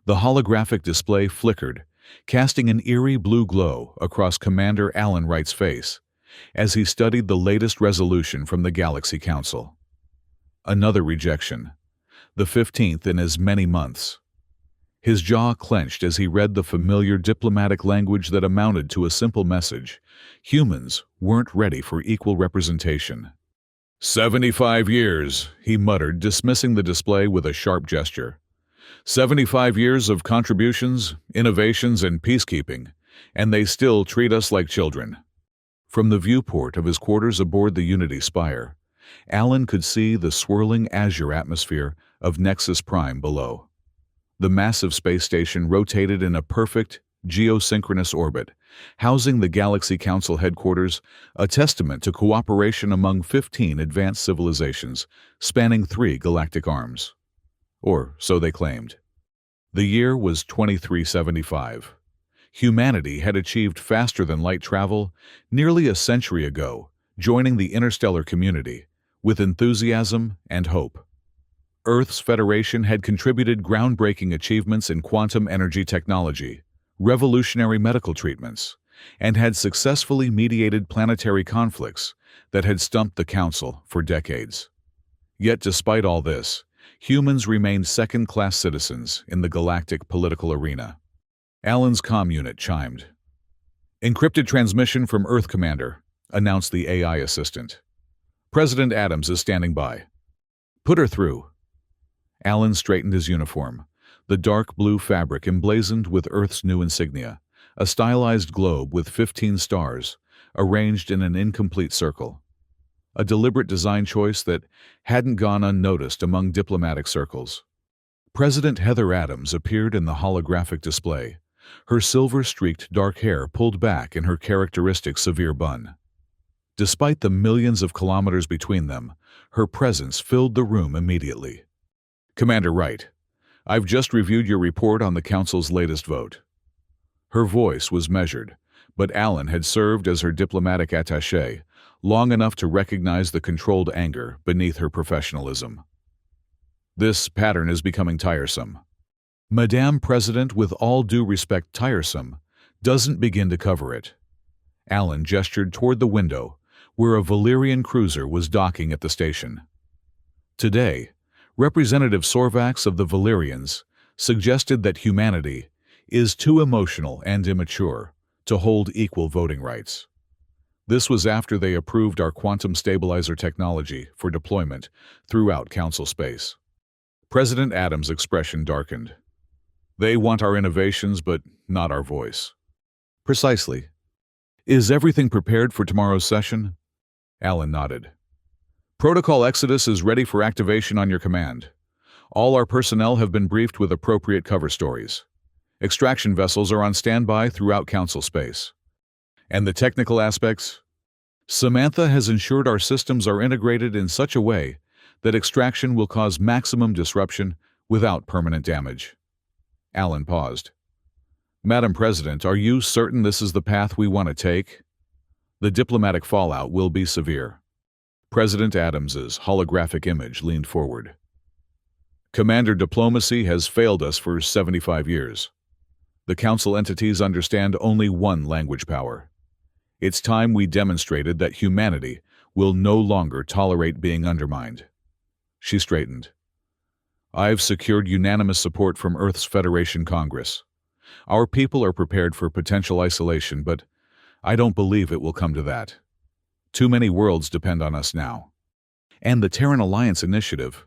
The holographic display flickered, casting an eerie blue glow across Commander Alan Wright's face as he studied the latest resolution from the Galaxy Council. Another rejection, the 15th in as many months. His jaw clenched as he read the familiar diplomatic language that amounted to a simple message: humans weren't ready for equal representation. 75 years, he muttered, dismissing the display with a sharp gesture. 75 years of contributions, innovations, and peacekeeping, and they still treat us like children. From the viewport of his quarters aboard the Unity Spire, Alan could see the swirling azure atmosphere of Nexus Prime below. The massive space station rotated in a perfect, geosynchronous orbit, housing the Galaxy Council headquarters, a testament to cooperation among 15 advanced civilizations spanning 3 galactic arms. Or so they claimed. The year was 2375. Humanity had achieved faster-than-light travel nearly a century ago, joining the interstellar community with enthusiasm and hope. Earth's Federation had contributed groundbreaking achievements in quantum energy technology, revolutionary medical treatments, and had successfully mediated planetary conflicts that had stumped the Council for decades. Yet despite all this, humans remained second-class citizens in the galactic political arena. Alan's comm unit chimed. "Encrypted transmission from Earth Commander," announced the AI assistant. "President Adams is standing by. Put her through." Alan straightened his uniform, the dark blue fabric emblazoned with Earth's new insignia, a stylized globe with 15 stars, arranged in an incomplete circle. A deliberate design choice that hadn't gone unnoticed among diplomatic circles. President Heather Adams appeared in the holographic display, her silver-streaked dark hair pulled back in her characteristic severe bun. Despite the millions of kilometers between them, her presence filled the room immediately. "Commander Wright, I've just reviewed your report on the Council's latest vote." Her voice was measured, but Alan had served as her diplomatic attaché long enough to recognize the controlled anger beneath her professionalism. "This pattern is becoming tiresome." "Madame President, with all due respect, tiresome doesn't begin to cover it." Alan gestured toward the window, where a Valyrian cruiser was docking at the station. Today, Representative Sorvax of the Valyrians suggested that humanity is too emotional and immature to hold equal voting rights. This was after they approved our quantum stabilizer technology for deployment throughout Council space. President Adams' expression darkened. "They want our innovations, but not our voice." "Precisely. Is everything prepared for tomorrow's session?" Alan nodded. "Protocol Exodus is ready for activation on your command. All our personnel have been briefed with appropriate cover stories. Extraction vessels are on standby throughout Council space. And the technical aspects? Samantha has ensured our systems are integrated in such a way that extraction will cause maximum disruption without permanent damage." Alan paused. "Madam President, are you certain this is the path we want to take? The diplomatic fallout will be severe." President Adams's holographic image leaned forward. "Commander, diplomacy has failed us for 75 years. The Council entities understand only one language power. It's time we demonstrated that humanity will no longer tolerate being undermined." She straightened. "I've secured unanimous support from Earth's Federation Congress. Our people are prepared for potential isolation, but I don't believe it will come to that. Too many worlds depend on us now." "And the Terran Alliance Initiative?"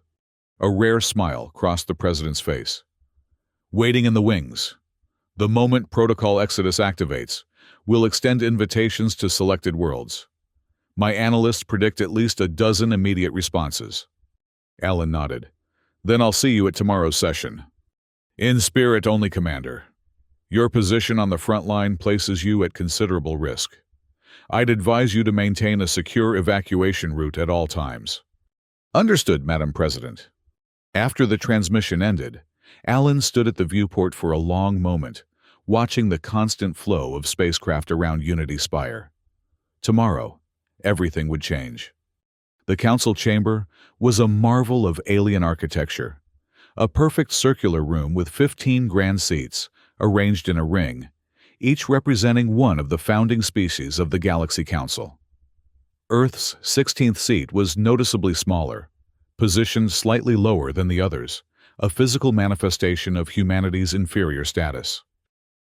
A rare smile crossed the President's face. "Waiting in the wings. The moment Protocol Exodus activates, we'll extend invitations to selected worlds. My analysts predict at least a dozen immediate responses." Alan nodded. "Then I'll see you at tomorrow's session." "In spirit only, Commander. Your position on the front line places you at considerable risk. I'd advise you to maintain a secure evacuation route at all times." "Understood, Madam President." After the transmission ended, Alan stood at the viewport for a long moment, watching the constant flow of spacecraft around Unity Spire. Tomorrow, everything would change. The Council chamber was a marvel of alien architecture, A perfect circular room with 15 grand seats, arranged in a ring, each representing one of the founding species of the Galaxy Council. Earth's 16th seat was noticeably smaller, positioned slightly lower than the others, a physical manifestation of humanity's inferior status.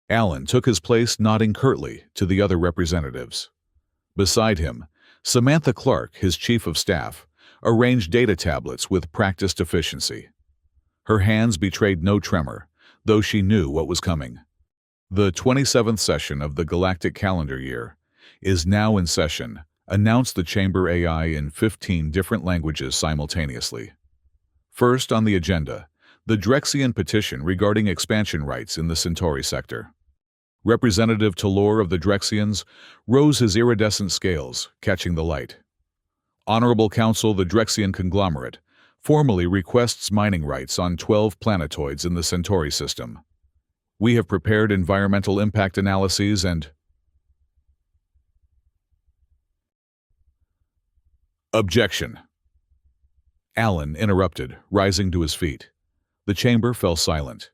Alan took his place, nodding curtly to the other representatives. Beside him, Samantha Clark, his chief of staff, arranged data tablets with practiced efficiency. Her hands betrayed no tremor, though she knew what was coming. The 27th session of the Galactic Calendar Year is now in session, announced the Chamber AI in 15 different languages simultaneously. First on the agenda, the Drexian petition regarding expansion rights in the Centauri sector. Representative Talor of the Drexians rose his iridescent scales, catching the light. Honorable Council, the Drexian conglomerate, formally requests mining rights on 12 planetoids in the Centauri system. We have prepared environmental impact analyses and... Objection. Alan interrupted, rising to his feet. The chamber fell silent.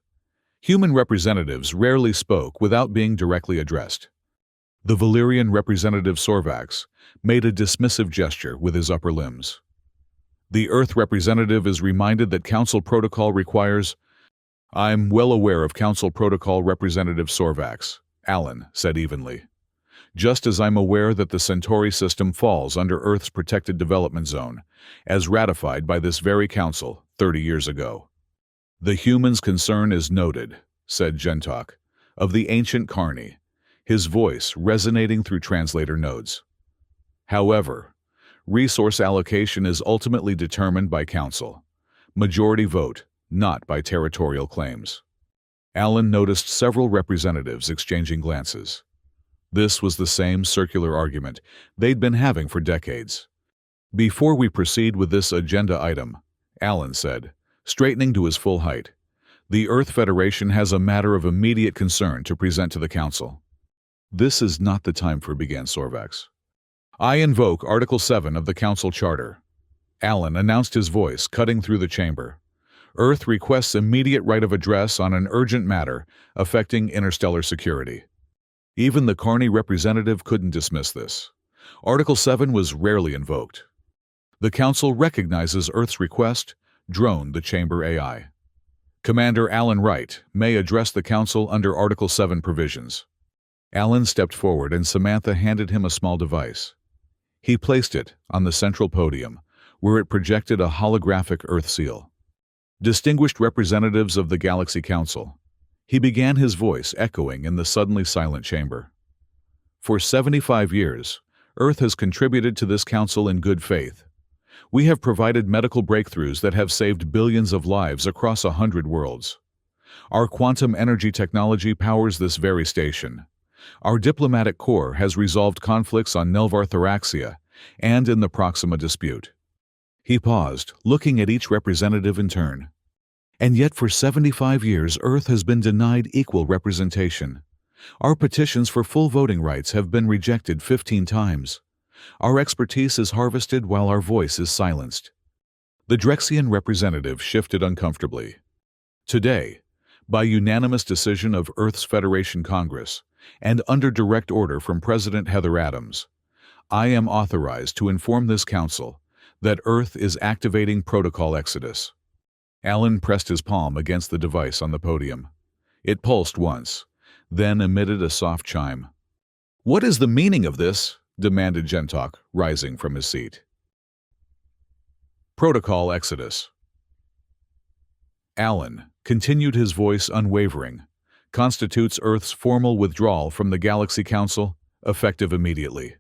Human representatives rarely spoke without being directly addressed. The Valyrian representative Sorvax made a dismissive gesture with his upper limbs. The Earth representative is reminded that Council protocol requires... I'm well aware of Council protocol, Representative Sorvax, Alan said evenly. Just as I'm aware that the Centauri system falls under Earth's protected development zone, as ratified by this very Council 30 years ago. The human's concern is noted, said Gentok, of the ancient Carni, his voice resonating through translator nodes. However, resource allocation is ultimately determined by Council. Majority vote, not by territorial claims. Alan noticed several representatives exchanging glances. This was the same circular argument they'd been having for decades. Before we proceed with this agenda item, Alan said, straightening to his full height, the Earth Federation has a matter of immediate concern to present to the Council. This is not the time for, began Sorvax. I invoke Article 7 of the Council Charter. Alan announced, his voice cutting through the chamber. Earth requests immediate right of address on an urgent matter affecting interstellar security. Even the Carni representative couldn't dismiss this. Article 7 was rarely invoked. The Council recognizes Earth's request, droned the Chamber AI. Commander Alan Wright may address the Council under Article 7 provisions. Alan stepped forward and Samantha handed him a small device. He placed it on the central podium, where it projected a holographic Earth seal. Distinguished representatives of the Galaxy Council, he began, his voice echoing in the suddenly silent chamber. For 75 years, Earth has contributed to this Council in good faith. We have provided medical breakthroughs that have saved billions of lives across 100 worlds. Our quantum energy technology powers this very station. Our diplomatic corps has resolved conflicts on Nelvar Theraxia and in the Proxima dispute. He paused, looking at each representative in turn. And yet for 75 years Earth has been denied equal representation. Our petitions for full voting rights have been rejected 15 times. Our expertise is harvested while our voice is silenced. The Drexian representative shifted uncomfortably. Today, by unanimous decision of Earth's Federation Congress, and under direct order from President Heather Adams, I am authorized to inform this Council that Earth is activating Protocol Exodus. Alan pressed his palm against the device on the podium. It pulsed once, then emitted a soft chime. What is the meaning of this? Demanded Gentok, rising from his seat. Protocol Exodus. Alan continued, his voice unwavering, constitutes Earth's formal withdrawal from the Galaxy Council, effective immediately.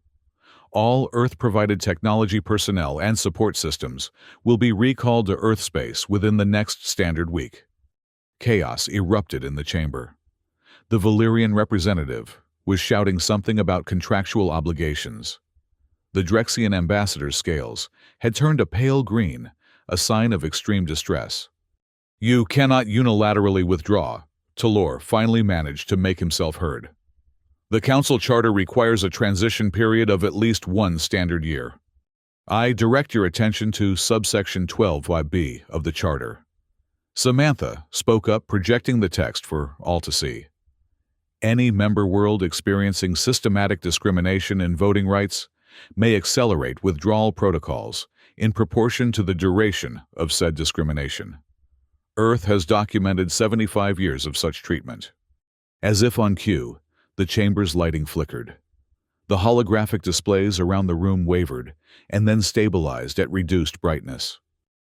All Earth-provided technology personnel and support systems will be recalled to Earth space within the next standard week. Chaos erupted in the chamber. The Valyrian representative was shouting something about contractual obligations. The Drexian ambassador's scales had turned a pale green, a sign of extreme distress. You cannot unilaterally withdraw, Talor finally managed to make himself heard. The Council Charter requires a transition period of at least 1 standard year. I direct your attention to subsection 12(b) of the Charter. Samantha spoke up, projecting the text for all to see. Any member world experiencing systematic discrimination in voting rights may accelerate withdrawal protocols in proportion to the duration of said discrimination. Earth has documented 75 years of such treatment. As if on cue, the chamber's lighting flickered. The holographic displays around the room wavered and then stabilized at reduced brightness.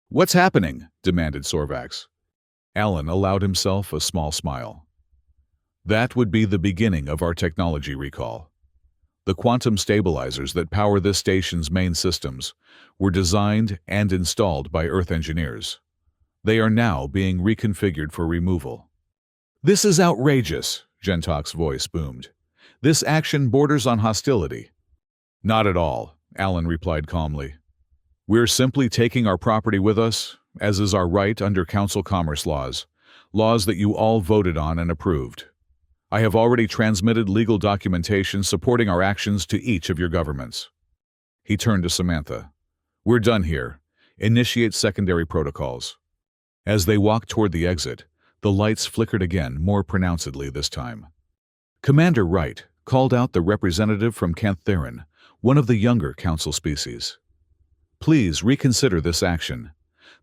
"What's happening?" demanded Sorvax. Alan allowed himself a small smile. That would be the beginning of our technology recall. The quantum stabilizers that power this station's main systems were designed and installed by Earth engineers. They are now being reconfigured for removal. "This is outrageous," Gentok's voice boomed. "This action borders on hostility." "Not at all," Alan replied calmly. "We're simply taking our property with us, as is our right under Council Commerce laws that you all voted on and approved. I have already transmitted legal documentation supporting our actions to each of your governments." He turned to Samantha. "We're done here. Initiate secondary protocols." As they walked toward the exit, the lights flickered again, more pronouncedly this time. Commander Wright called out the representative from Cantherin, one of the younger council species. "Please reconsider this action.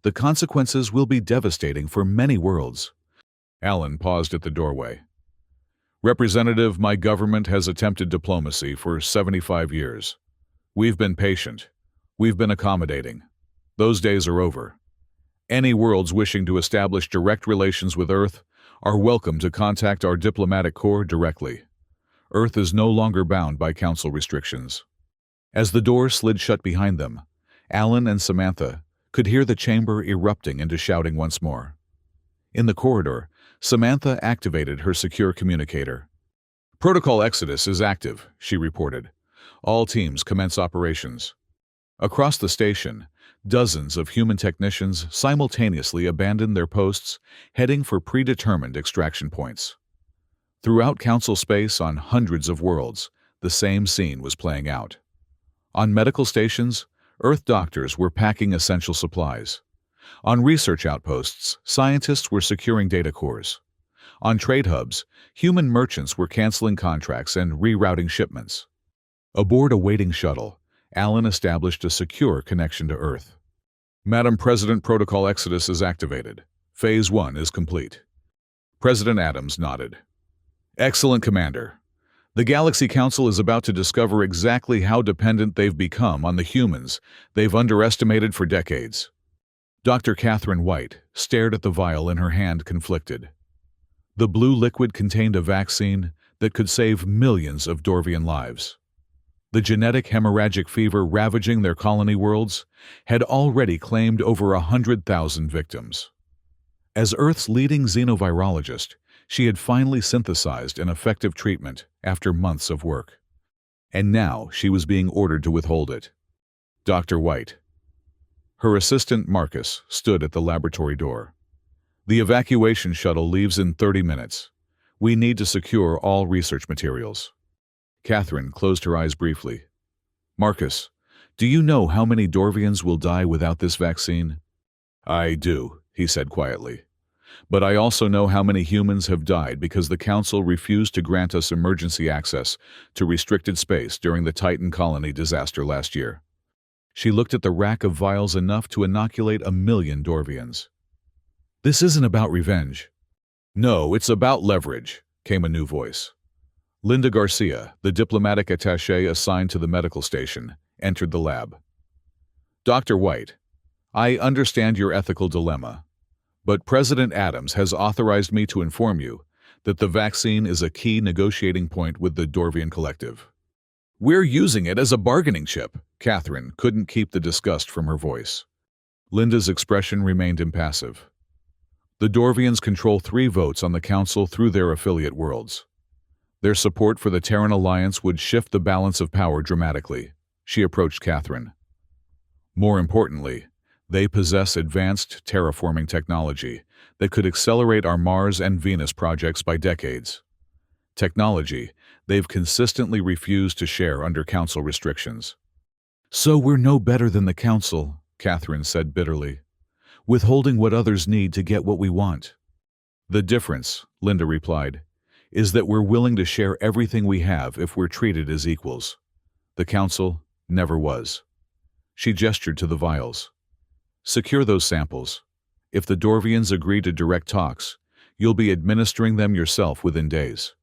The consequences will be devastating for many worlds." Alan paused at the doorway. "Representative, my government has attempted diplomacy for 75 years. We've been patient. We've been accommodating. Those days are over. Any worlds wishing to establish direct relations with Earth are welcome to contact our diplomatic corps directly. Earth is no longer bound by council restrictions." As the door slid shut behind them, Alan and Samantha could hear the chamber erupting into shouting once more. In the corridor, Samantha activated her secure communicator. "Protocol Exodus is active," she reported. "All teams commence operations." Across the station, dozens of human technicians simultaneously abandoned their posts, heading for predetermined extraction points. Throughout Council space on hundreds of worlds, the same scene was playing out. On medical stations, Earth doctors were packing essential supplies. On research outposts, scientists were securing data cores. On trade hubs, human merchants were canceling contracts and rerouting shipments. Aboard a waiting shuttle, Alan established a secure connection to Earth. "Madam President, Protocol Exodus is activated. Phase 1 is complete." President Adams nodded. "Excellent, Commander. The Galaxy Council is about to discover exactly how dependent they've become on the humans they've underestimated for decades." Dr. Catherine White stared at the vial in her hand, conflicted. The blue liquid contained a vaccine that could save millions of Dorvian lives. The genetic hemorrhagic fever ravaging their colony worlds had already claimed over 100,000 victims. As Earth's leading xenovirologist, she had finally synthesized an effective treatment after months of work. And now she was being ordered to withhold it. Dr. White. Her assistant, Marcus, stood at the laboratory door. "The evacuation shuttle leaves in 30 minutes. We need to secure all research materials." Catherine closed her eyes briefly. "Marcus, do you know how many Dorvians will die without this vaccine?" "I do," he said quietly. "But I also know how many humans have died because the Council refused to grant us emergency access to restricted space during the Titan colony disaster last year." She looked at the rack of vials, enough to inoculate 1 million Dorvians. "This isn't about revenge." "No, it's about leverage," came a new voice. Linda Garcia, the diplomatic attaché assigned to the medical station, entered the lab. "Dr. White, I understand your ethical dilemma, but President Adams has authorized me to inform you that the vaccine is a key negotiating point with the Dorvian Collective. We're using it as a bargaining chip." Catherine couldn't keep the disgust from her voice. Linda's expression remained impassive. "The Dorvians control 3 votes on the Council through their affiliate worlds. Their support for the Terran Alliance would shift the balance of power dramatically." She approached Catherine. "More importantly, they possess advanced terraforming technology that could accelerate our Mars and Venus projects by decades. Technology they've consistently refused to share under Council restrictions." "So we're no better than the Council," Catherine said bitterly. withholding what others need to get what we want. The difference, Linda replied, is that we're willing to share everything we have if we're treated as equals. The council never was. She gestured to the vials. Secure those samples. If the Dorvians agree to direct talks, you'll be administering them yourself within days.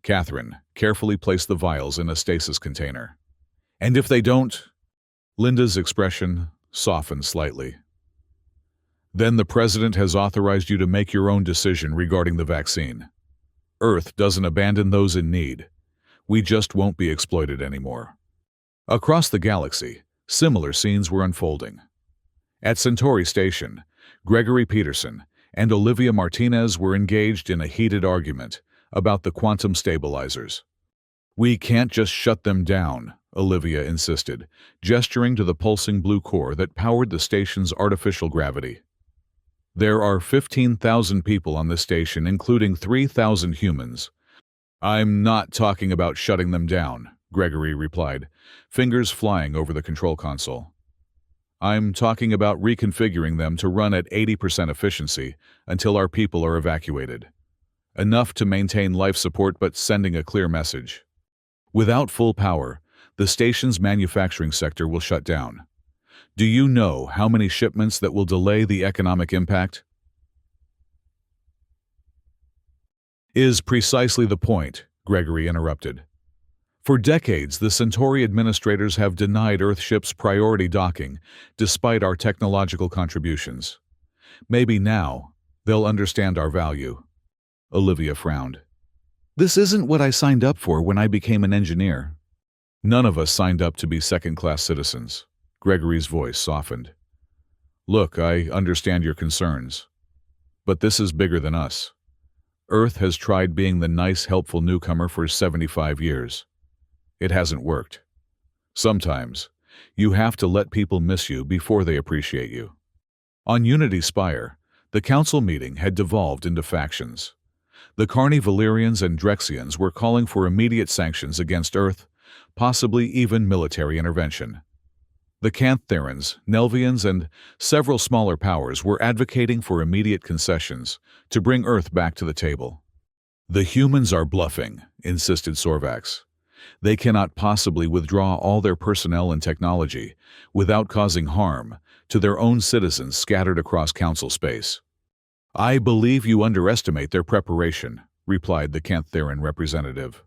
Catherine carefully placed the vials in a stasis container. And if they don't? Linda's expression softened slightly. Then the president has authorized you to make your own decision regarding the vaccine. Earth doesn't abandon those in need. We just won't be exploited anymore. Across the galaxy, similar scenes were unfolding. At Centauri Station, Gregory Peterson and Olivia Martinez were engaged in a heated argument about the quantum stabilizers. We can't just shut them down, Olivia insisted, gesturing to the pulsing blue core that powered the station's artificial gravity. There are 15,000 people on the station, including 3,000 humans. I'm not talking about shutting them down, Gregory replied, fingers flying over the control console. I'm talking about reconfiguring them to run at 80% efficiency until our people are evacuated. Enough to maintain life support but sending a clear message. Without full power, the station's manufacturing sector will shut down. Do you know how many shipments that will delay the economic impact? Is precisely the point, Gregory interrupted. For decades, the Centauri administrators have denied Earthships priority docking despite our technological contributions. Maybe now they'll understand our value. Olivia frowned. This isn't what I signed up for when I became an engineer. None of us signed up to be second-class citizens. Gregory's voice softened. Look, I understand your concerns. But this is bigger than us. Earth has tried being the nice, helpful newcomer for 75 years. It hasn't worked. Sometimes, you have to let people miss you before they appreciate you. On Unity Spire, the council meeting had devolved into factions. The Carni Valerians and Drexians were calling for immediate sanctions against Earth, possibly even military intervention. The Cantharans, Nelvians, and several smaller powers were advocating for immediate concessions to bring Earth back to the table. The humans are bluffing, insisted Sorvax. They cannot possibly withdraw all their personnel and technology without causing harm to their own citizens scattered across council space. I believe you underestimate their preparation, replied the Cantharan representative.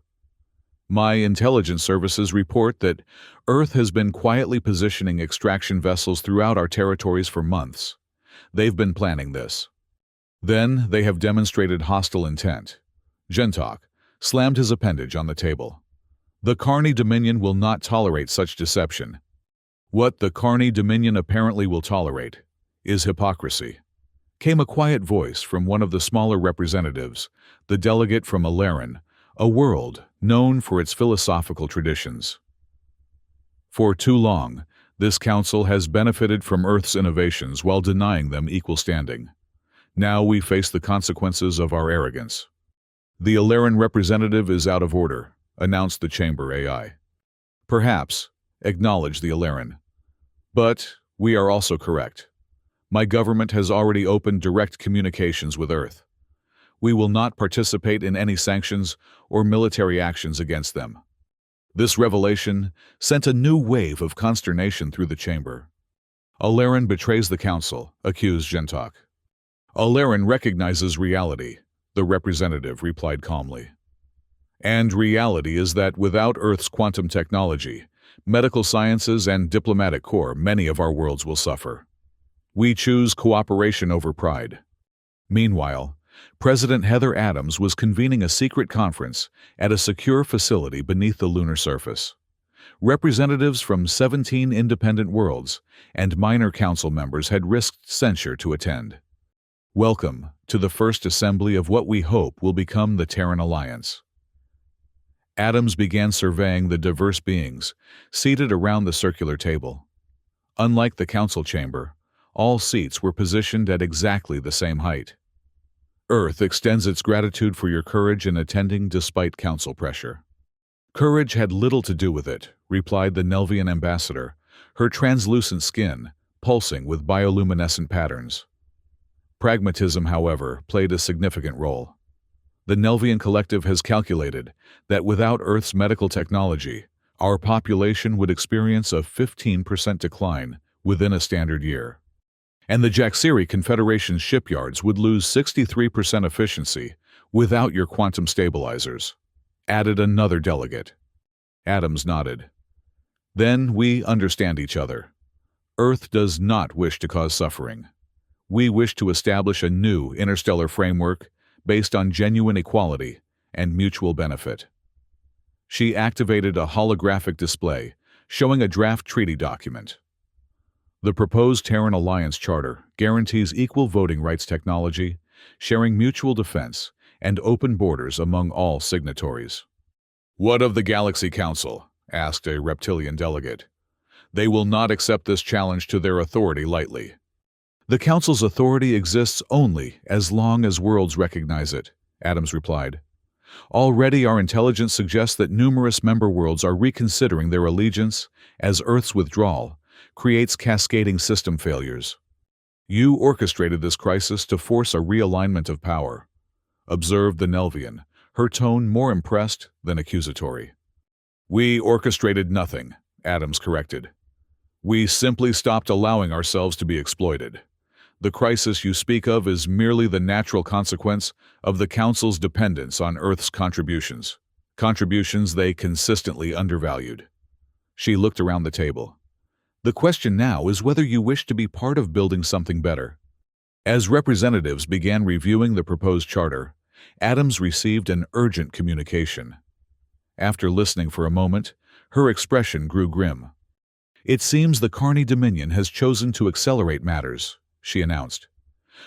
My intelligence services report that Earth has been quietly positioning extraction vessels throughout our territories for months. They've been planning this. Then they have demonstrated hostile intent. Gentok slammed his appendage on the table. The Carni Dominion will not tolerate such deception. What the Carni Dominion apparently will tolerate is hypocrisy. Came a quiet voice from one of the smaller representatives, the delegate from Alarin, a world known for its philosophical traditions. For too long, this council has benefited from Earth's innovations while denying them equal standing. Now we face the consequences of our arrogance. The Alarin representative is out of order, announced the Chamber AI. Perhaps, acknowledged the Alarin. But we are also correct. My government has already opened direct communications with Earth. We will not participate in any sanctions or military actions against them. This revelation sent a new wave of consternation through the chamber. Alarin betrays the council, accused Gentok. Alarin recognizes reality, the representative replied calmly. And reality is that without Earth's quantum technology, medical sciences, and diplomatic corps, many of our worlds will suffer. We choose cooperation over pride. Meanwhile, President Heather Adams was convening a secret conference at a secure facility beneath the lunar surface. Representatives from 17 independent worlds and minor council members had risked censure to attend. Welcome to the first assembly of what we hope will become the Terran Alliance. Adams began surveying the diverse beings seated around the circular table. Unlike the council chamber, all seats were positioned at exactly the same height. Earth extends its gratitude for your courage in attending despite council pressure. Courage had little to do with it, replied the Nelvian ambassador, her translucent skin pulsing with bioluminescent patterns. Pragmatism, however, played a significant role. The Nelvian Collective has calculated that without Earth's medical technology, our population would experience a 15% decline within a standard year. And the Jaxiri Confederation's shipyards would lose 63% efficiency without your quantum stabilizers, added another delegate. Adams nodded. Then we understand each other. Earth does not wish to cause suffering. We wish to establish a new interstellar framework based on genuine equality and mutual benefit. She activated a holographic display showing a draft treaty document. The proposed Terran Alliance Charter guarantees equal voting rights technology, sharing mutual defense, and open borders among all signatories. "What of the Galaxy Council?" asked a reptilian delegate. "They will not accept this challenge to their authority lightly." "The Council's authority exists only as long as worlds recognize it," Adams replied. "Already our intelligence suggests that numerous member worlds are reconsidering their allegiance as Earth's withdrawal creates cascading system failures. You orchestrated this crisis to force a realignment of power," observed the Nelvian, her tone more impressed than accusatory. "We orchestrated nothing," Adams corrected. "We simply stopped allowing ourselves to be exploited. The crisis you speak of is merely the natural consequence of the Council's dependence on Earth's contributions they consistently undervalued." She looked around the table. "The question now is whether you wish to be part of building something better." As representatives began reviewing the proposed charter, Adams received an urgent communication. After listening for a moment, her expression grew grim. "It seems the Carney Dominion has chosen to accelerate matters," she announced.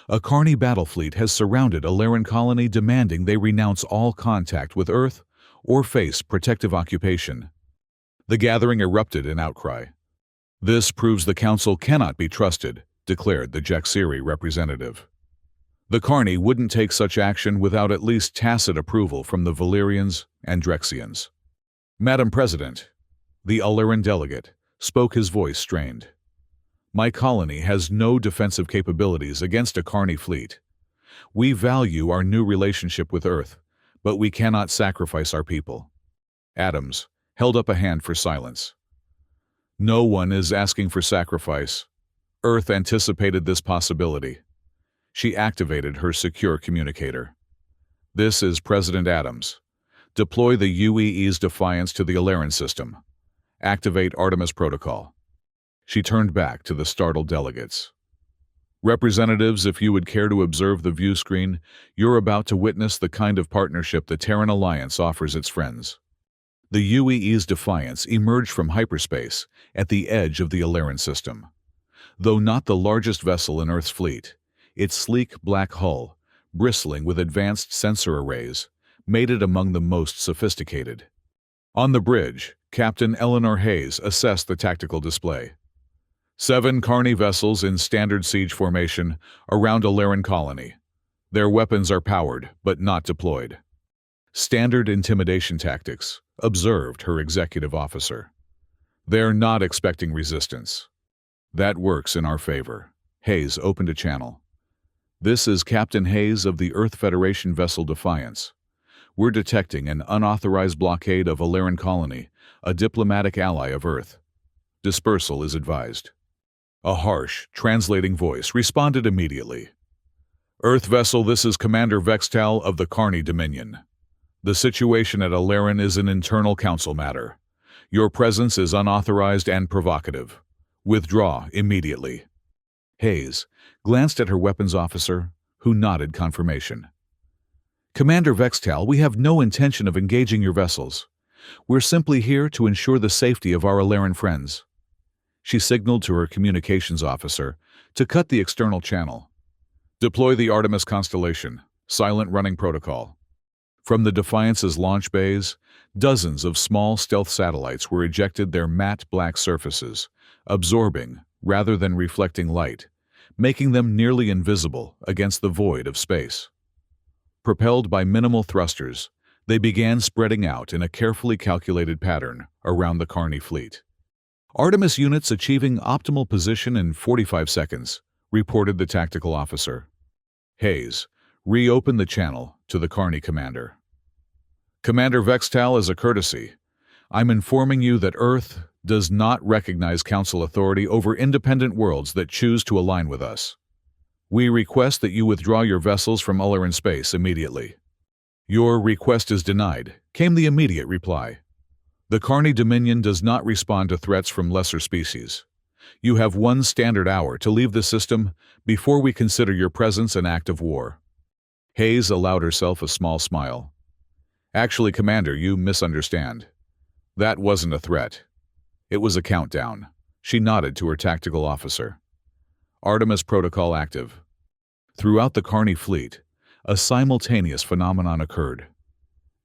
"A Carney battle fleet has surrounded a Laren colony demanding they renounce all contact with Earth or face protective occupation." The gathering erupted in outcry. "This proves the Council cannot be trusted," declared the Jaxiri representative. "The Carney wouldn't take such action without at least tacit approval from the Valyrians and Drexians." "Madam President," the Alluran delegate spoke, his voice strained. "My colony has no defensive capabilities against a Carney fleet. We value our new relationship with Earth, but we cannot sacrifice our people." Adams held up a hand for silence. "No one is asking for sacrifice. Earth anticipated this possibility." She activated her secure communicator. "This is President Adams. Deploy the UEE's Defiance to the Alluran system. Activate Artemis Protocol." She turned back to the startled delegates. "Representatives, if you would care to observe the view screen, you're about to witness the kind of partnership the Terran Alliance offers its friends." The UEE's Defiance emerged from hyperspace at the edge of the Alluran system. Though not the largest vessel in Earth's fleet, its sleek black hull, bristling with advanced sensor arrays, made it among the most sophisticated. On the bridge, Captain Eleanor Hayes assessed the tactical display. 7 Carney vessels in standard siege formation around a Laren colony. Their weapons are powered, but not deployed. "Standard intimidation tactics," observed her executive officer. "They're not expecting resistance." "That works in our favor." Hayes opened a channel. "This is Captain Hayes of the Earth Federation vessel Defiance. We're detecting an unauthorized blockade of a Laren colony, a diplomatic ally of Earth. Dispersal is advised." A harsh, translating voice responded immediately. "Earth vessel, this is Commander Vextal of the Carney Dominion. The situation at Alluran is an internal council matter. Your presence is unauthorized and provocative. Withdraw immediately." Hayes glanced at her weapons officer, who nodded confirmation. "Commander Vextal, we have no intention of engaging your vessels. We're simply here to ensure the safety of our Alluran friends." She signaled to her communications officer to cut the external channel. "Deploy the Artemis constellation. Silent running protocol." From the Defiance's launch bays, dozens of small stealth satellites were ejected, their matte black surfaces, absorbing rather than reflecting light, making them nearly invisible against the void of space. Propelled by minimal thrusters, they began spreading out in a carefully calculated pattern around the Carney fleet. Artemis units achieving optimal position in 45 seconds, reported the tactical officer. Hayes, reopen the channel to the Carney commander. Commander Vextal, as a courtesy, I'm informing you that Earth does not recognize Council authority over independent worlds that choose to align with us. We request that you withdraw your vessels from Ulleran space immediately. Your request is denied, came the immediate reply. The Carney Dominion does not respond to threats from lesser species. You have 1 standard hour to leave the system before we consider your presence an act of war. Hayes allowed herself a small smile. Actually, Commander, you misunderstand. That wasn't a threat. It was a countdown. She nodded to her tactical officer. Artemis protocol active. Throughout the Carney fleet, a simultaneous phenomenon occurred.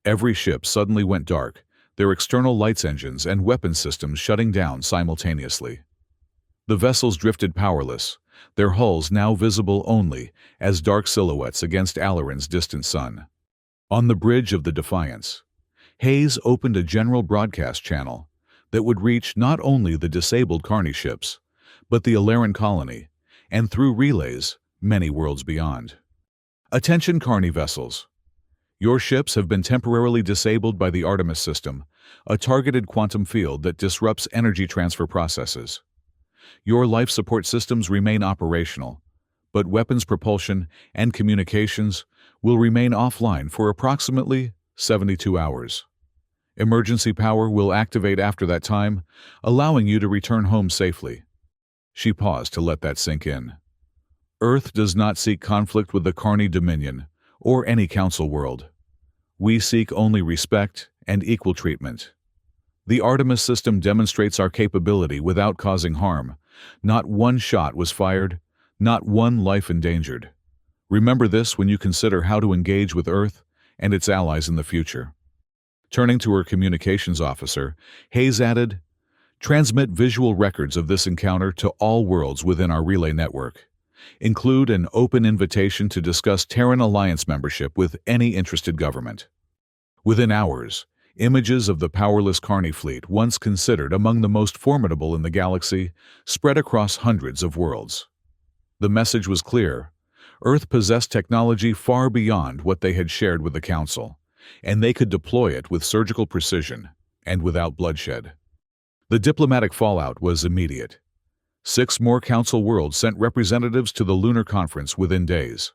Every ship suddenly went dark, their external lights engines and weapon systems shutting down simultaneously. The vessels drifted powerless, their hulls now visible only as dark silhouettes against Alaran's distant sun. On the bridge of the Defiance, Hayes opened a general broadcast channel that would reach not only the disabled Carney ships, but the Alaran colony, and through relays, many worlds beyond. Attention Carney vessels. Your ships have been temporarily disabled by the Artemis system, a targeted quantum field that disrupts energy transfer processes. Your life support systems remain operational, but weapons propulsion and communications will remain offline for approximately 72 hours. Emergency power will activate after that time, allowing you to return home safely. She paused to let that sink in. Earth does not seek conflict with the Carney Dominion or any Council world. We seek only respect and equal treatment. The Artemis system demonstrates our capability without causing harm. Not 1 shot was fired, not 1 life endangered. Remember this when you consider how to engage with Earth and its allies in the future. Turning to her communications officer, Hayes added, transmit visual records of this encounter to all worlds within our relay network. Include an open invitation to discuss Terran Alliance membership with any interested government. Within hours, images of the powerless Carney fleet, once considered among the most formidable in the galaxy, spread across hundreds of worlds. The message was clear. Earth possessed technology far beyond what they had shared with the Council, and they could deploy it with surgical precision and without bloodshed. The diplomatic fallout was immediate. 6 more Council worlds sent representatives to the Lunar Conference within days.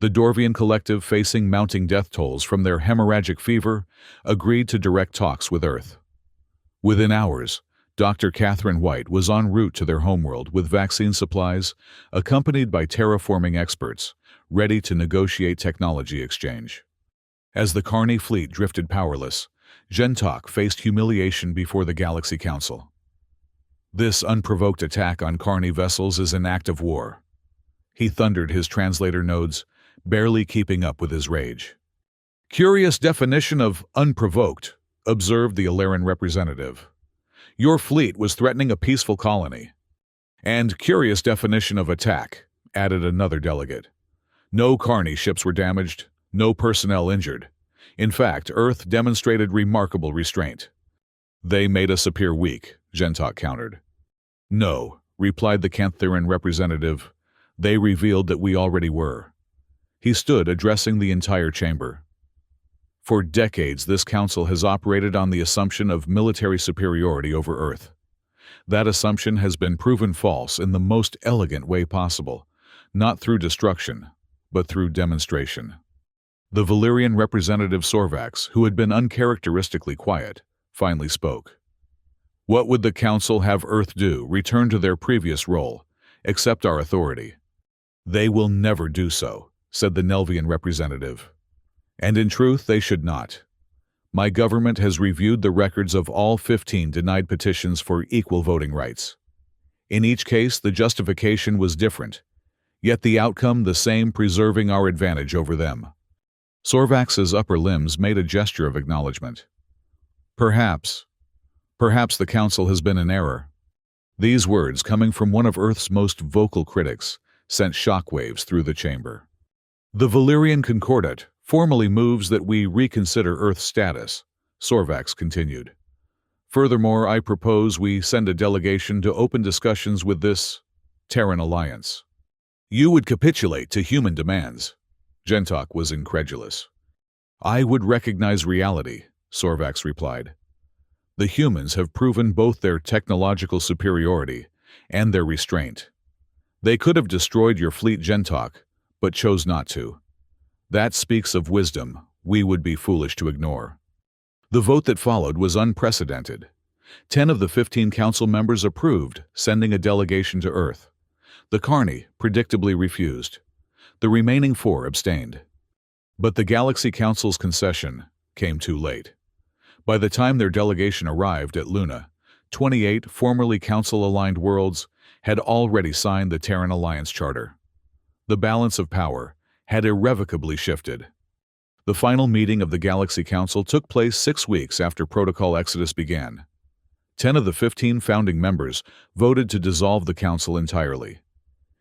The Dorvian collective, facing mounting death tolls from their hemorrhagic fever, agreed to direct talks with Earth. Within hours, Dr. Catherine White was en route to their homeworld with vaccine supplies, accompanied by terraforming experts, ready to negotiate technology exchange. As the Carney fleet drifted powerless, Gentok faced humiliation before the Galaxy Council. This unprovoked attack on Carney vessels is an act of war. He thundered his translator nodes, barely keeping up with his rage. Curious definition of unprovoked, observed the Alaran representative. Your fleet was threatening a peaceful colony. And curious definition of attack, added another delegate. No Carney ships were damaged, no personnel injured. In fact, Earth demonstrated remarkable restraint. They made us appear weak, Gentok countered. No, replied the Cantheran representative. They revealed that we already were. He stood, addressing the entire chamber. For decades, this council has operated on the assumption of military superiority over Earth. That assumption has been proven false in the most elegant way possible, not through destruction, but through demonstration. The Valyrian representative Sorvax, who had been uncharacteristically quiet, finally spoke. What would the Council have Earth do? Return to their previous role, accept our authority. They will never do so, said the Nelvian representative. And in truth, they should not. My government has reviewed the records of all 15 denied petitions for equal voting rights. In each case, the justification was different, yet the outcome the same, preserving our advantage over them. Sorvax's upper limbs made a gesture of acknowledgement. Perhaps the Council has been in error. These words, coming from one of Earth's most vocal critics, sent shockwaves through the chamber. The Valyrian Concordat formally moves that we reconsider Earth's status, Sorvax continued. Furthermore, I propose we send a delegation to open discussions with this Terran alliance. You would capitulate to human demands. Gentok was incredulous. I would recognize reality, Sorvax replied. The humans have proven both their technological superiority and their restraint. They could have destroyed your fleet, Gentok, but chose not to. That speaks of wisdom we would be foolish to ignore. The vote that followed was unprecedented. 10 of the 15 council members approved sending a delegation to Earth. The Carney predictably refused. The remaining 4 abstained. But the Galaxy Council's concession came too late. By the time their delegation arrived at Luna, 28 formerly Council-aligned worlds had already signed the Terran Alliance Charter. The balance of power had irrevocably shifted. The final meeting of the Galaxy Council took place 6 weeks after Protocol Exodus began. 10 of the 15 founding members voted to dissolve the Council entirely.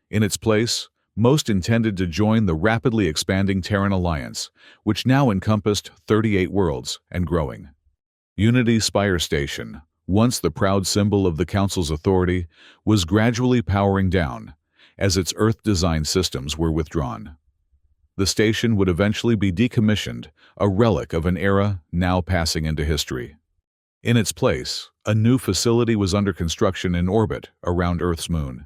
In its place, most intended to join the rapidly expanding Terran Alliance, which now encompassed 38 worlds and growing. Unity Spire Station, once the proud symbol of the Council's authority, was gradually powering down as its Earth-designed systems were withdrawn. The station would eventually be decommissioned, a relic of an era now passing into history. In its place, a new facility was under construction in orbit around Earth's moon.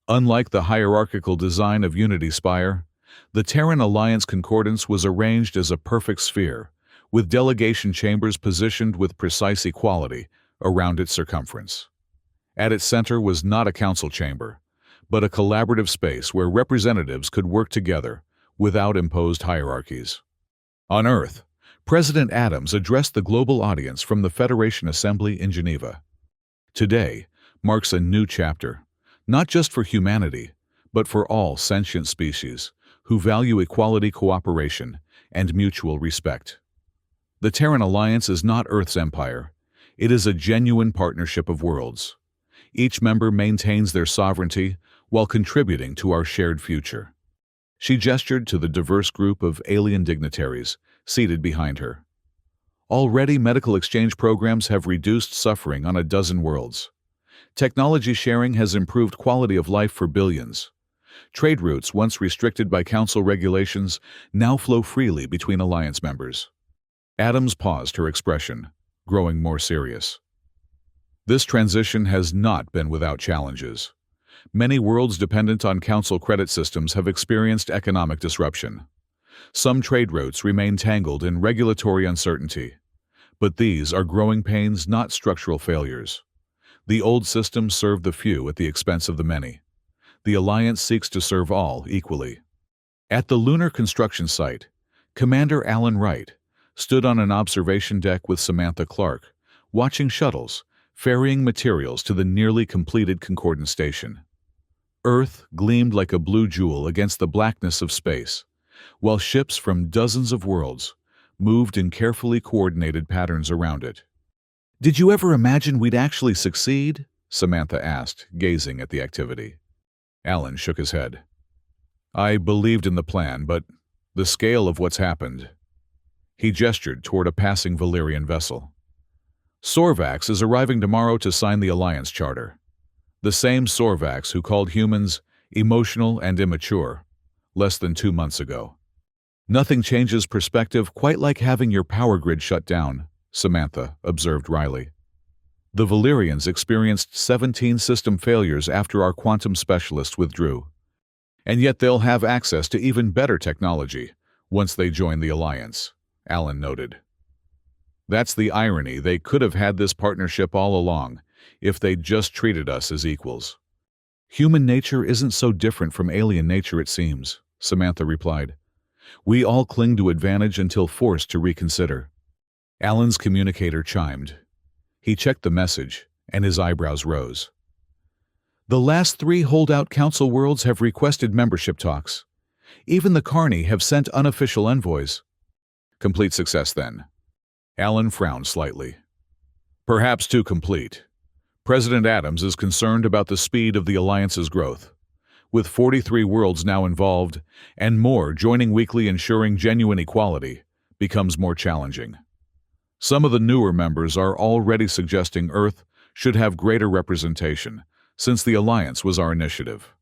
Unlike the hierarchical design of Unity Spire, the Terran Alliance Concordance was arranged as a perfect sphere, with delegation chambers positioned with precise equality around its circumference. At its center was not a council chamber, but a collaborative space where representatives could work together without imposed hierarchies. On Earth, President Adams addressed the global audience from the Federation Assembly in Geneva. Today marks a new chapter, not just for humanity, but for all sentient species who value equality, cooperation, and mutual respect. The Terran Alliance is not Earth's empire. It is a genuine partnership of worlds. Each member maintains their sovereignty while contributing to our shared future. She gestured to the diverse group of alien dignitaries seated behind her. Already, medical exchange programs have reduced suffering on a dozen worlds. Technology sharing has improved quality of life for billions. Trade routes, once restricted by Council regulations, now flow freely between Alliance members. Adams paused, her expression growing more serious. This transition has not been without challenges. Many worlds dependent on Council credit systems have experienced economic disruption. Some trade routes remain tangled in regulatory uncertainty. But these are growing pains, not structural failures. The old system served the few at the expense of the many. The Alliance seeks to serve all equally. At the lunar construction site, Commander Alan Wright stood on an observation deck with Samantha Clark, watching shuttles ferrying materials to the nearly completed Concordance station. Earth gleamed like a blue jewel against the blackness of space, while ships from dozens of worlds moved in carefully coordinated patterns around it. "Did you ever imagine we'd actually succeed?" Samantha asked, gazing at the activity. Alan shook his head. "I believed in the plan, but the scale of what's happened." He gestured toward a passing Valyrian vessel. "Sorvax is arriving tomorrow to sign the Alliance Charter. The same Sorvax who called humans emotional and immature less than 2 months ago. Nothing changes perspective quite like having your power grid shut down," Samantha observed wryly. "The Valyrians experienced 17 system failures after our quantum specialists withdrew. And yet they'll have access to even better technology once they join the Alliance," Alan noted. "That's the irony. They could have had this partnership all along if they'd just treated us as equals." "Human nature isn't so different from alien nature, it seems," Samantha replied. "We all cling to advantage until forced to reconsider." Alan's communicator chimed. He checked the message, and his eyebrows rose. "The last 3 holdout council worlds have requested membership talks. Even the Carney have sent unofficial envoys." "Complete success, then." Alan frowned slightly. "Perhaps too complete. President Adams is concerned about the speed of the Alliance's growth. With 43 worlds now involved, and more joining weekly, ensuring genuine equality becomes more challenging." Some of the newer members are already suggesting Earth should have greater representation, since the Alliance was our initiative.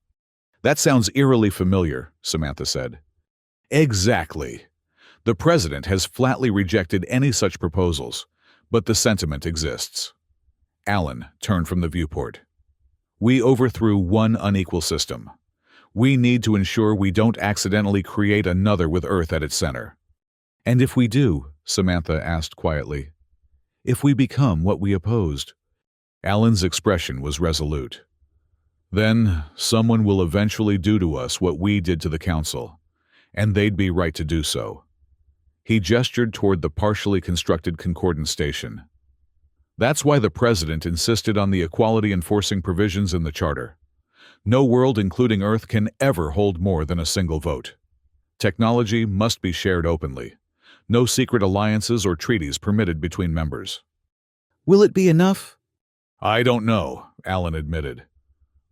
That sounds eerily familiar, Samantha said. Exactly. The President has flatly rejected any such proposals, but the sentiment exists. Alan turned from the viewport. We overthrew one unequal system. We need to ensure we don't accidentally create another with Earth at its center. And if we do, Samantha asked quietly, if we become what we opposed? Alan's expression was resolute. Then someone will eventually do to us what we did to the Council, and they'd be right to do so. He gestured toward the partially constructed Concordance Station. That's why the President insisted on the equality-enforcing provisions in the Charter. No world, including Earth, can ever hold more than a single vote. Technology must be shared openly. No secret alliances or treaties permitted between members. Will it be enough? I don't know, Alan admitted.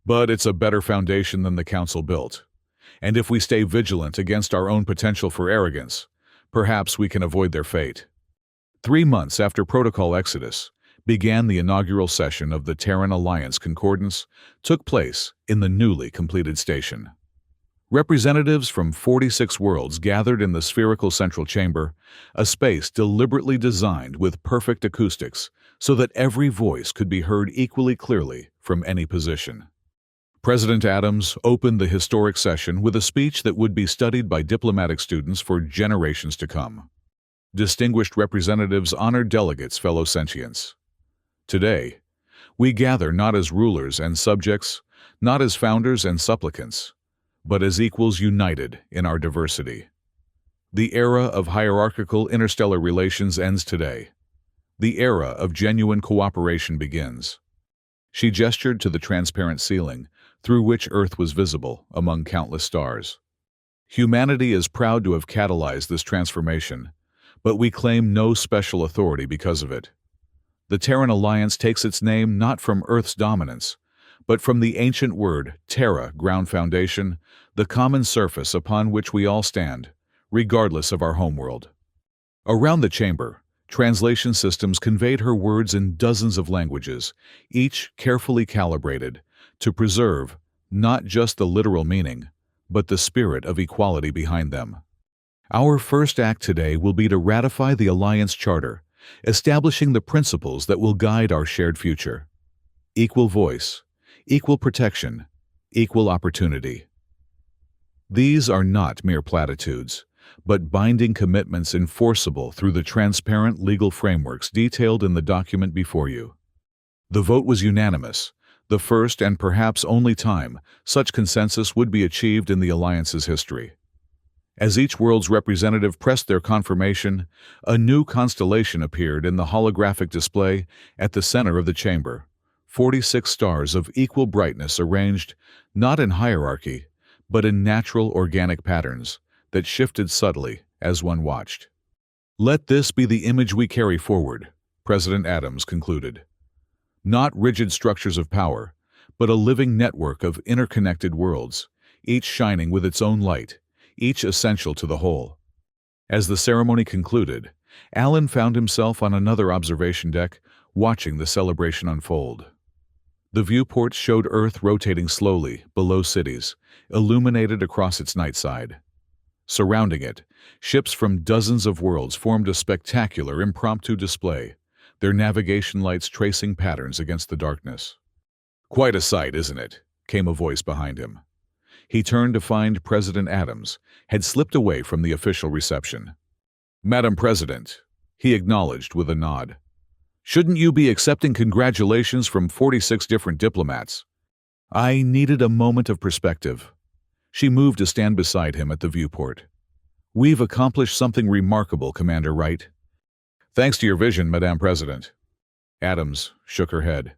But it's a better foundation than the Council built. And if we stay vigilant against our own potential for arrogance, perhaps we can avoid their fate. 3 months after Protocol Exodus began, the inaugural session of the Terran Alliance Concordance took place in the newly completed station. Representatives from 46 worlds gathered in the spherical central chamber, a space deliberately designed with perfect acoustics so that every voice could be heard equally clearly from any position. President Adams opened the historic session with a speech that would be studied by diplomatic students for generations to come. Distinguished representatives honored delegates' fellow sentients. Today, we gather not as rulers and subjects, not as founders and supplicants, but as equals united in our diversity. The era of hierarchical interstellar relations ends today. The era of genuine cooperation begins. She gestured to the transparent ceiling, through which Earth was visible among countless stars. Humanity is proud to have catalyzed this transformation, but we claim no special authority because of it. The Terran Alliance takes its name not from Earth's dominance, but from the ancient word terra, ground foundation, the common surface upon which we all stand, regardless of our homeworld. Around the chamber, translation systems conveyed her words in dozens of languages, each carefully calibrated to preserve not just the literal meaning, but the spirit of equality behind them. Our first act today will be to ratify the Alliance Charter, establishing the principles that will guide our shared future. Equal voice, equal protection, equal opportunity. These are not mere platitudes, but binding commitments enforceable through the transparent legal frameworks detailed in the document before you. The vote was unanimous, the first and perhaps only time such consensus would be achieved in the Alliance's history. As each world's representative pressed their confirmation, a new constellation appeared in the holographic display at the center of the chamber. 46 stars of equal brightness arranged not in hierarchy, but in natural organic patterns that shifted subtly as one watched. Let this be the image we carry forward, President Adams concluded. Not rigid structures of power, but a living network of interconnected worlds, each shining with its own light, each essential to the whole. As the ceremony concluded, Alan found himself on another observation deck, watching the celebration unfold. The viewports showed Earth rotating slowly below cities, illuminated across its night side. Surrounding it, ships from dozens of worlds formed a spectacular impromptu display, their navigation lights tracing patterns against the darkness. "Quite a sight, isn't it?" came a voice behind him. He turned to find President Adams had slipped away from the official reception. "Madam President," he acknowledged with a nod. "Shouldn't you be accepting congratulations from 46 different diplomats?" I needed a moment of perspective. She moved to stand beside him at the viewport. "We've accomplished something remarkable, Commander Wright." "Thanks to your vision, Madam President." Adams shook her head.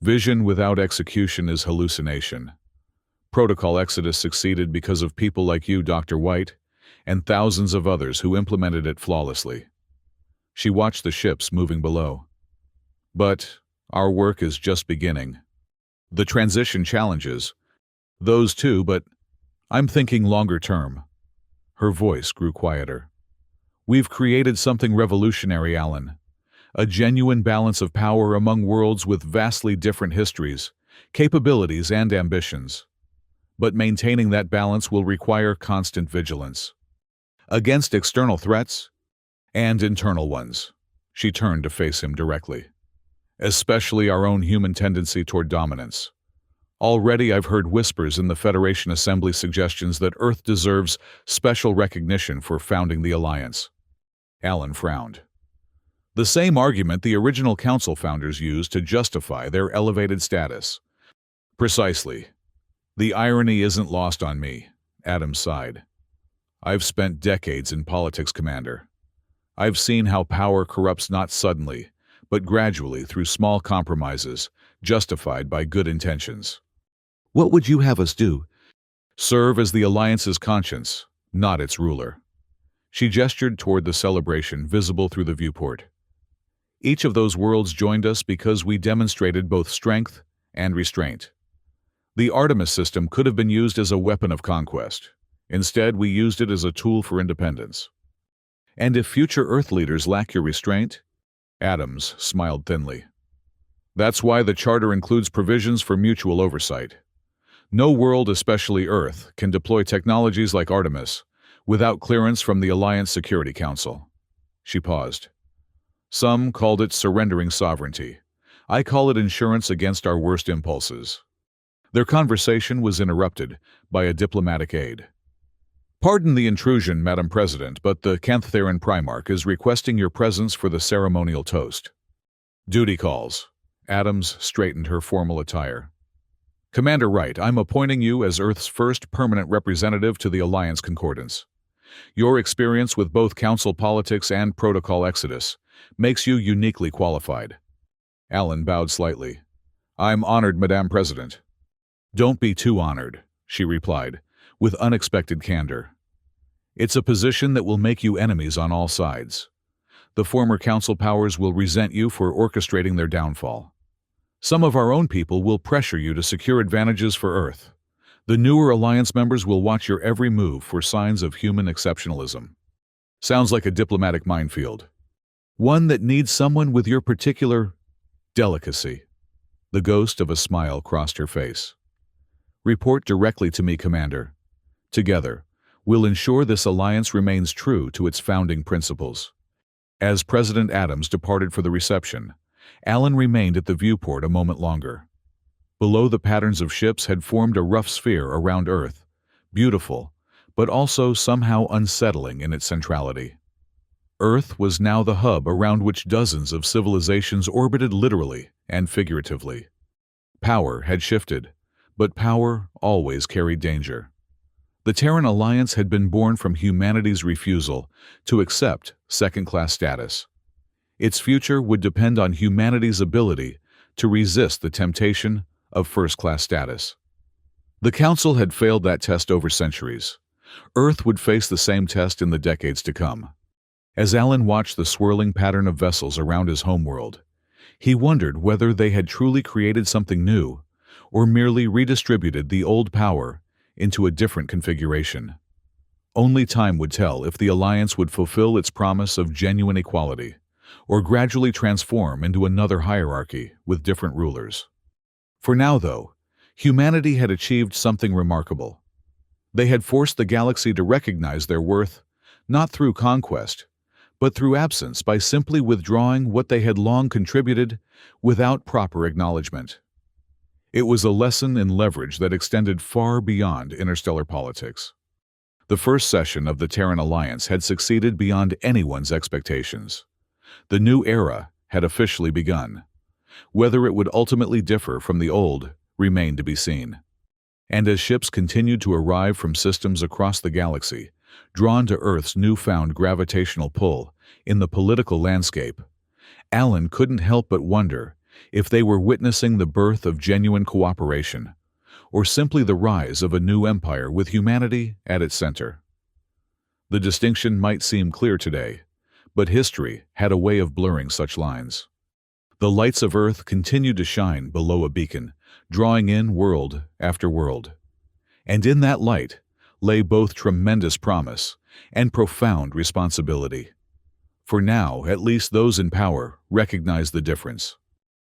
"Vision without execution is hallucination. Protocol Exodus succeeded because of people like you, Dr. White, and thousands of others who implemented it flawlessly." She watched the ships moving below. "But our work is just beginning. The transition challenges, those too, but I'm thinking longer term." Her voice grew quieter. We've created something revolutionary, Alan. A genuine balance of power among worlds with vastly different histories, capabilities, and ambitions. But maintaining that balance will require constant vigilance. Against external threats and internal ones. She turned to face him directly. Especially our own human tendency toward dominance. Already I've heard whispers in the Federation Assembly suggestions that Earth deserves special recognition for founding the Alliance. Alan frowned. The same argument the original Council founders used to justify their elevated status. Precisely. The irony isn't lost on me, Adams sighed. I've spent decades in politics, Commander. I've seen how power corrupts not suddenly, but gradually through small compromises, justified by good intentions. What would you have us do? Serve as the Alliance's conscience, not its ruler. She gestured toward the celebration visible through the viewport. Each of those worlds joined us because we demonstrated both strength and restraint. The Artemis system could have been used as a weapon of conquest. Instead, we used it as a tool for independence. And if future Earth leaders lack your restraint, Adams smiled thinly. That's why the Charter includes provisions for mutual oversight. No world, especially Earth, can deploy technologies like Artemis without clearance from the Alliance Security Council. She paused. Some called it surrendering sovereignty. I call it insurance against our worst impulses. Their conversation was interrupted by a diplomatic aide. Pardon the intrusion, Madam President, but the Cantheran Primarch is requesting your presence for the ceremonial toast. Duty calls. Adams straightened her formal attire. Commander Wright, I'm appointing you as Earth's first permanent representative to the Alliance Concordance. Your experience with both Council politics and Protocol Exodus makes you uniquely qualified. Alan bowed slightly. I'm honored, Madame President. Don't be too honored, she replied, with unexpected candor. It's a position that will make you enemies on all sides. The former Council powers will resent you for orchestrating their downfall. Some of our own people will pressure you to secure advantages for Earth. The newer Alliance members will watch your every move for signs of human exceptionalism. Sounds like a diplomatic minefield. One that needs someone with your particular delicacy. The ghost of a smile crossed her face. Report directly to me, Commander. Together, we'll ensure this alliance remains true to its founding principles. As President Adams departed for the reception, Alan remained at the viewport a moment longer. Below, the patterns of ships had formed a rough sphere around Earth, beautiful, but also somehow unsettling in its centrality. Earth was now the hub around which dozens of civilizations orbited literally and figuratively. Power had shifted, but power always carried danger. The Terran Alliance had been born from humanity's refusal to accept second-class status. Its future would depend on humanity's ability to resist the temptation of first-class status. The Council had failed that test over centuries. Earth would face the same test in the decades to come. As Alan watched the swirling pattern of vessels around his homeworld, he wondered whether they had truly created something new or merely redistributed the old power into a different configuration. Only time would tell if the Alliance would fulfill its promise of genuine equality or gradually transform into another hierarchy with different rulers. For now, though, humanity had achieved something remarkable. They had forced the galaxy to recognize their worth, not through conquest, but through absence, by simply withdrawing what they had long contributed without proper acknowledgement. It was a lesson in leverage that extended far beyond interstellar politics. The first session of the Terran Alliance had succeeded beyond anyone's expectations. The new era had officially begun. Whether it would ultimately differ from the old remained to be seen. And as ships continued to arrive from systems across the galaxy, drawn to Earth's newfound gravitational pull in the political landscape, Alan couldn't help but wonder if they were witnessing the birth of genuine cooperation, or simply the rise of a new empire with humanity at its center. The distinction might seem clear today, but history had a way of blurring such lines. The lights of Earth continued to shine below a beacon, drawing in world after world. And in that light lay both tremendous promise and profound responsibility. For now, at least those in power recognize the difference.